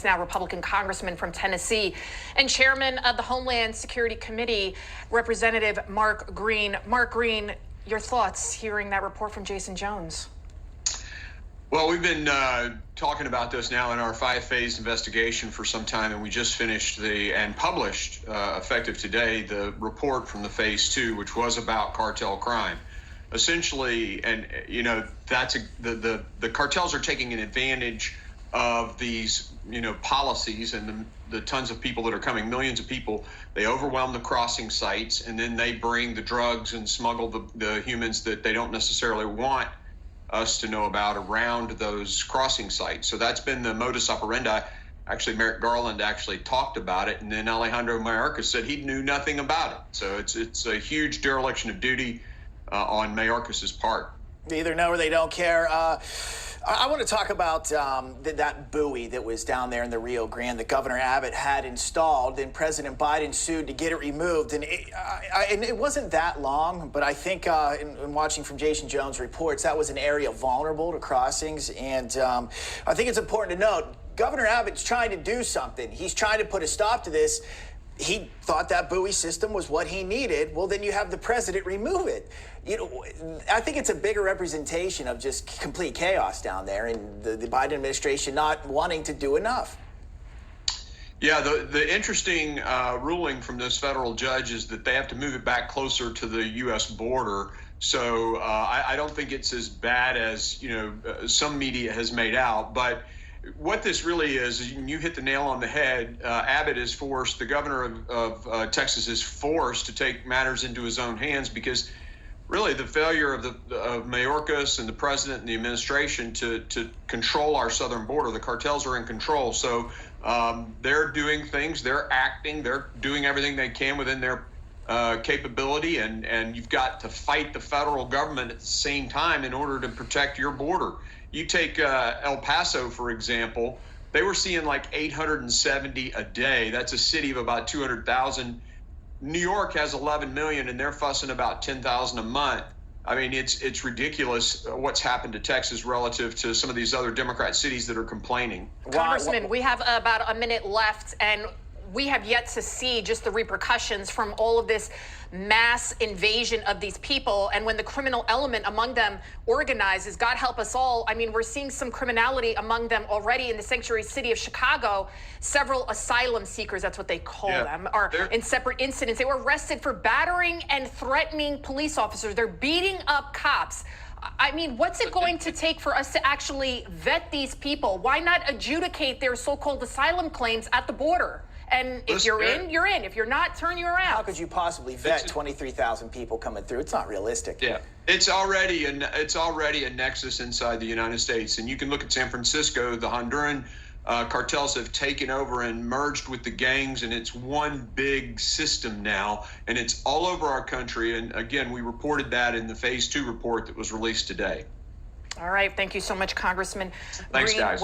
Now Republican congressman from Tennessee and chairman of the Homeland Security Committee, Representative Mark Green. Mark Green, your thoughts hearing that report from Jason Jones? Well, we've been talking about this now in our 5-phase investigation for some time, and we just finished and published, effective today, the report from the phase 2, which was about cartel crime. Essentially, and the cartels are taking an advantage of these policies and the tons of people that are coming, millions of people. They overwhelm the crossing sites, and then they bring the drugs and smuggle the humans that they don't necessarily want us to know about around those crossing sites. So that's been the modus operandi. Actually, Merrick Garland actually talked about it, and then Alejandro Mayorkas said he knew nothing about it. So it's a huge dereliction of duty on Mayorkas's part. They either know or they don't care. I want to talk about that buoy that was down there in the Rio Grande that Governor Abbott had installed, and President Biden sued to get it removed. And it wasn't that long, but I think in watching from Jason Jones' reports, that was an area vulnerable to crossings. And I think it's important to note, Governor Abbott's trying to do something. He's trying to put a stop to this. He thought that buoy system was what he needed. Well, then you have the president remove it. I think it's a bigger representation of just complete chaos down there and the Biden administration not wanting to do enough. Yeah, the interesting ruling from this federal judge is that they have to move it back closer to the U.S. border. So I don't think it's as bad as some media has made out. But what this really is you hit the nail on the head. Abbott is forced, the governor of Texas is forced to take matters into his own hands, because really the failure of Mayorkas and the president and the administration to control our southern border. The cartels are in control. So they're doing things, they're acting, they're doing everything they can within their capability, and you've got to fight the federal government at the same time in order to protect your border. You take El Paso, for example. They were seeing like 870 a day. That's a city of about 200,000. New York has 11 million, and they're fussing about 10,000 a month. I mean, it's ridiculous what's happened to Texas relative to some of these other Democrat cities that are complaining. Congressman, we have about a minute left, and we have yet to see just the repercussions from all of this mass invasion of these people. And when the criminal element among them organizes, God help us all. I mean, we're seeing some criminality among them already in the sanctuary city of Chicago. Several asylum seekers, that's what they call them, are in separate incidents. They were arrested for battering and threatening police officers. They're beating up cops. I mean, what's it going to take for us to actually vet these people? Why not adjudicate their so-called asylum claims at the border? And if you're in, you're in. If you're not, turn you around. How could you possibly vet 23,000 people coming through? It's not realistic. Yeah, it's already a nexus inside the United States. And you can look at San Francisco. The Honduran cartels have taken over and merged with the gangs, and it's one big system now. And it's all over our country. And again, we reported that in the Phase 2 report that was released today. All right. Thank you so much, Congressman Thanks, Green. guys.